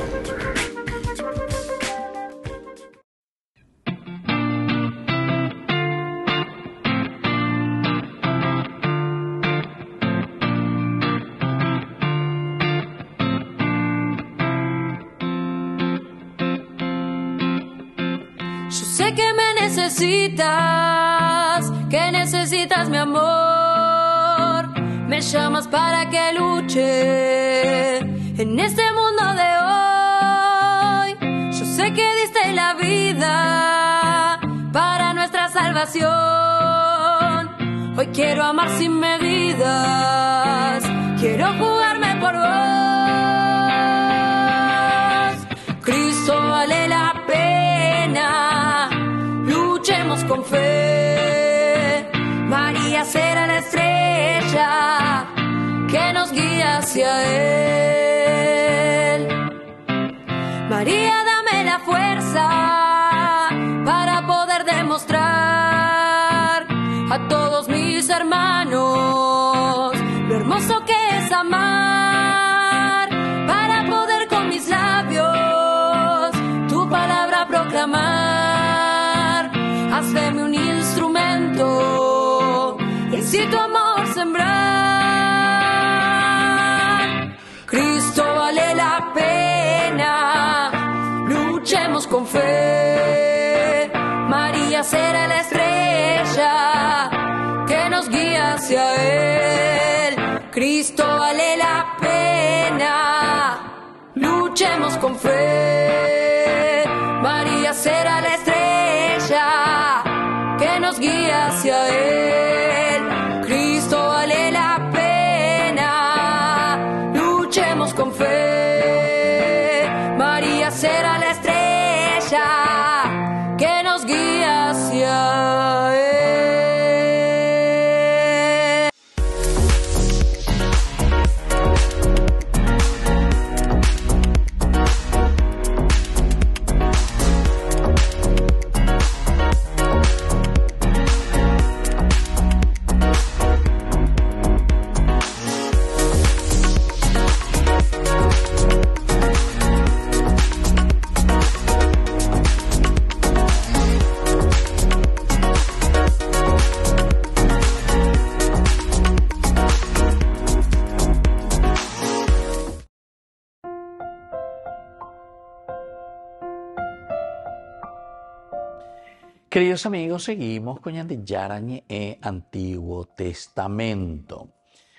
Que necesitas mi amor, me llamas para que luche en este mundo de hoy. Yo sé que diste la vida para nuestra salvación. Hoy quiero amar sin medidas, quiero jugarme por vos. Cristo vale la pena, luchemos con fe. María será la estrella que nos guía hacia Él. María, dame la fuerza para poder demostrar a todos mis hermanos lo hermoso que es amar, para poder con mis labios tu palabra proclamar. Hazme un instrumento y así tu amor sembrar. será la estrella que nos guía hacia Él. Cristo vale la pena, luchemos con fe. María será la estrella que nos guía hacia Él. Cristo vale la pena, luchemos con fe. María será la estrella que nos guía hacia Él. Queridos amigos, seguimos con Ñandillara Ñe'e, Antiguo Testamento.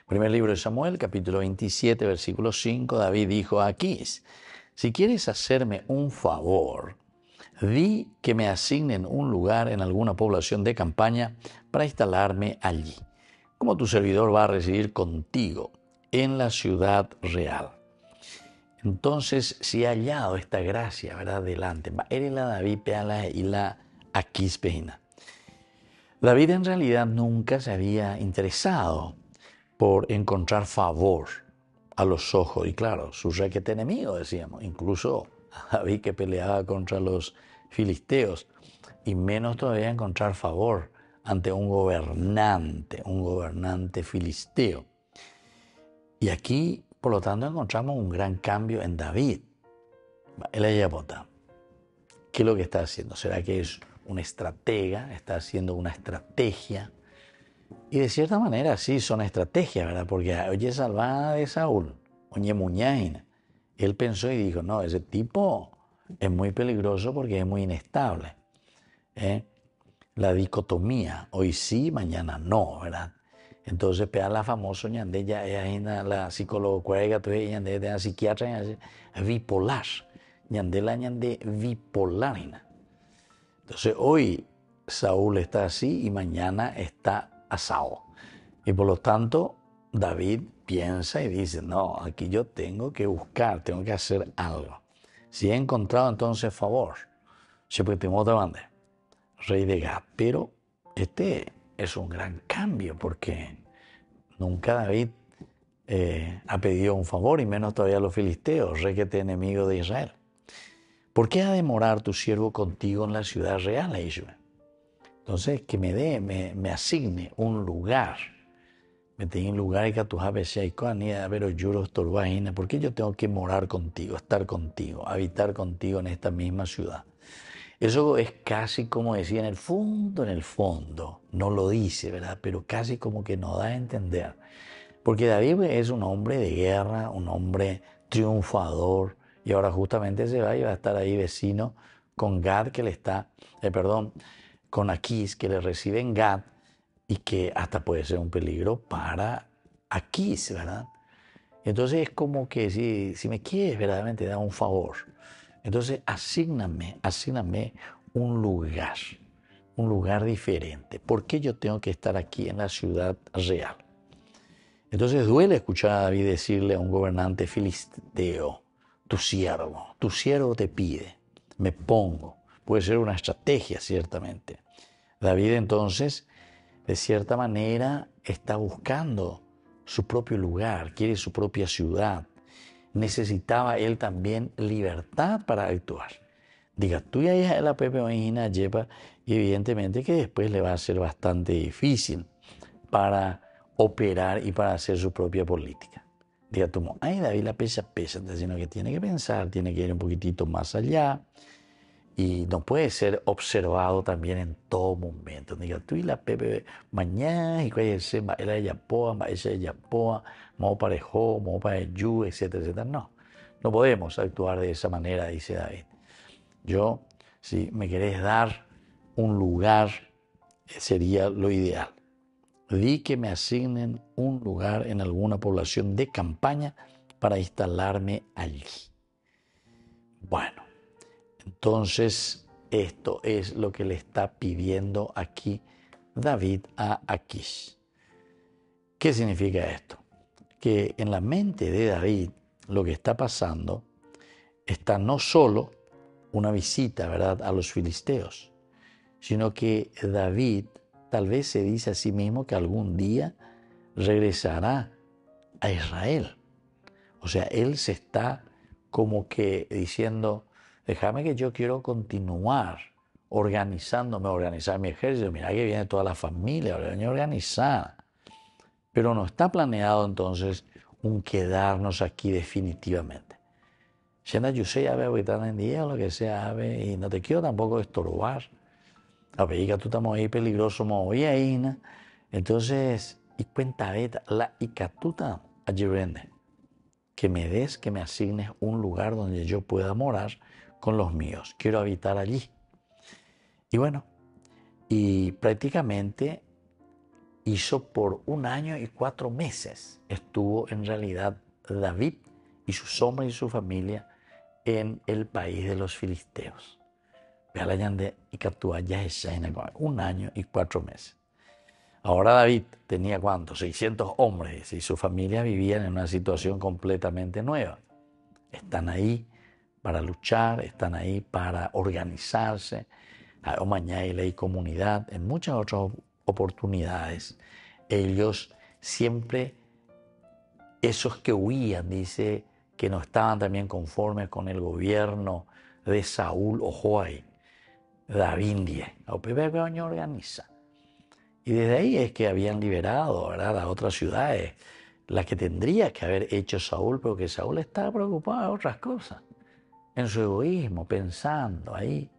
Primer libro de Samuel, capítulo 27, versículo 5, David dijo a Aquís: si quieres hacerme un favor, di que me asignen un lugar en alguna población de campaña para instalarme allí, como tu servidor va a residir contigo en la ciudad real. Entonces, si ha hallado esta gracia, ¿verdad? Delante, eres la David peala y la Aquís pejina. David en realidad nunca se había interesado por encontrar favor a los ojos. Y claro, su requete enemigo, decíamos. Incluso David, que peleaba contra los filisteos, y menos todavía encontrar favor ante un gobernante filisteo. Y aquí, por lo tanto, encontramos un gran cambio en David. ¿Qué es lo que está haciendo? ¿Será que es un estratega? ¿Está haciendo una estrategia? Y de cierta manera sí son estrategias, ¿verdad? Porque oye, salvada de Saúl, oye, muñaina. Él pensó y dijo, no, ese tipo es muy peligroso porque es muy inestable. La dicotomía, hoy sí, mañana no, ¿verdad? Entonces, pega la famosa ñande, ya es la psicóloga cuega, ñande, la psiquiatra, bipolar. Ñande la ñande bipolar. Entonces, hoy Saúl está así y mañana está asado. Y por lo tanto, David piensa y dice, no, aquí yo tengo que buscar, tengo que hacer algo. Si he encontrado entonces favor, rey de Gad. Pero este es un gran cambio porque nunca David ha pedido un favor, y menos todavía a los filisteos, rey que es enemigo de Israel. ¿Por qué ha de morar tu siervo contigo en la ciudad real, Aishue? Entonces, que me asigne un lugar. Me tenga un lugar que tu ¿por qué yo tengo que morar contigo, estar contigo, habitar contigo en esta misma ciudad? Eso es casi como decía en el fondo, no lo dice, ¿verdad? Pero casi como que nos da a entender. Porque David es un hombre de guerra, un hombre triunfador, y ahora justamente se va y va a estar ahí vecino con Gad, que le está, con Aquís, que le recibe en Gad, y que hasta puede ser un peligro para Aquís, ¿verdad? Entonces es como que si me quieres verdaderamente dar un favor, entonces asígname un lugar diferente. ¿Por qué yo tengo que estar aquí en la ciudad real? Entonces duele escuchar a David decirle a un gobernante filisteo, tu siervo te pide, me pongo. Puede ser una estrategia, ciertamente. David entonces, de cierta manera, está buscando su propio lugar, quiere su propia ciudad. Necesitaba él también libertad para actuar. Diga, tú ya es la Pepe Oína Yepa, y evidentemente que después le va a ser bastante difícil para operar y para hacer su propia política. Diga, tú, ay, David la pesa, sino que tiene que pensar, tiene que ir un poquitito más allá, y no puede ser observado también en todo momento. Diga, tú y la Pepe, mañana, y cuál es ella yapoa, ella yapoa, mo parejo, mo pareyu, etcétera, etcétera. No podemos actuar de esa manera, dice David. Si me querés dar un lugar sería lo ideal. Di que me asignen un lugar en alguna población de campaña para instalarme allí. Bueno, entonces esto es lo que le está pidiendo aquí David a Aquís. ¿Qué significa esto? Que en la mente de David lo que está pasando está no solo una visita, ¿verdad?, a los filisteos, sino que David tal vez se dice a sí mismo que algún día regresará a Israel. O sea, él se está como que diciendo, déjame que yo quiero continuar organizar mi ejército. Mira que viene toda la familia, organizada. Pero no está planeado entonces un quedarnos aquí definitivamente. Yo sé, ya veo que están en día o lo que sea, y no te quiero tampoco estorbar. A ver, que tú estamos ahí peligroso, me ahí, ¿no? Entonces, y cuenta la icatuta allí vende. Que me des, que me asignes un lugar donde yo pueda morar con los míos. Quiero habitar allí. Y bueno, y prácticamente hizo por 1 año y 4 meses. Estuvo en realidad David y sus hombres y su familia en el país de los filisteos. Vea la yande y captura ya esa en 1 año y 4 meses. Ahora David tenía ¿cuánto? 600 hombres y su familia vivían en una situación completamente nueva. Están ahí para luchar, están ahí para organizarse. A Omañay, ley comunidad, en muchas otras oportunidades. Ellos siempre, esos que huían, dice, que no estaban también conformes con el gobierno de Saúl o Joai, David, organiza. Y desde ahí es que habían liberado, ¿verdad?, a otras ciudades, las que tendría que haber hecho Saúl, pero que Saúl estaba preocupado de otras cosas, en su egoísmo, pensando ahí,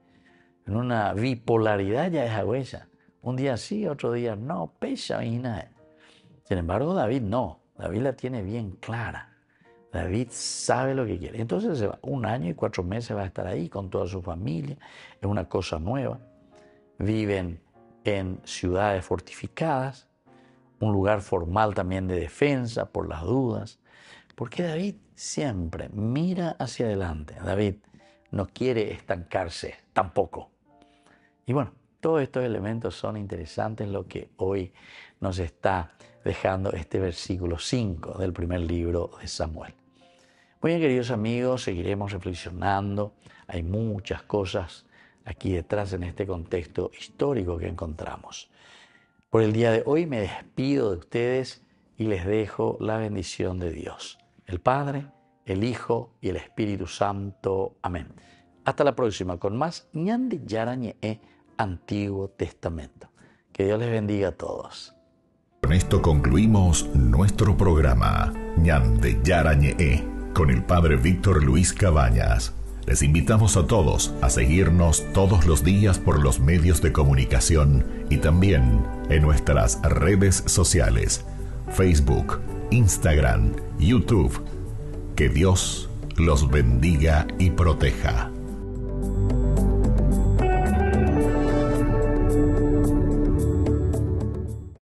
en una bipolaridad ya es huella. Un día sí, otro día no, pesa y nada. Sin embargo, David no, David la tiene bien clara. David sabe lo que quiere. Entonces se va 1 año y 4 meses va a estar ahí con toda su familia. Es una cosa nueva. Viven en ciudades fortificadas, un lugar formal también de defensa por las dudas. Porque David siempre mira hacia adelante. David no quiere estancarse tampoco. Y bueno, todos estos elementos son interesantes, lo que hoy nos está dejando este versículo 5 del primer libro de Samuel. Muy bien, queridos amigos, seguiremos reflexionando. Hay muchas cosas aquí detrás en este contexto histórico que encontramos. Por el día de hoy me despido de ustedes y les dejo la bendición de Dios, el Padre, el Hijo y el Espíritu Santo. Amén. Hasta la próxima con más Ñande Yara Ñe'e Antiguo Testamento. Que Dios les bendiga a todos. Con esto concluimos nuestro programa Ñande Yara Ñe'e con el Padre Víctor Luis Cabañas. Les invitamos a todos a seguirnos todos los días por los medios de comunicación y también en nuestras redes sociales, Facebook, Instagram, YouTube. Que Dios los bendiga y proteja.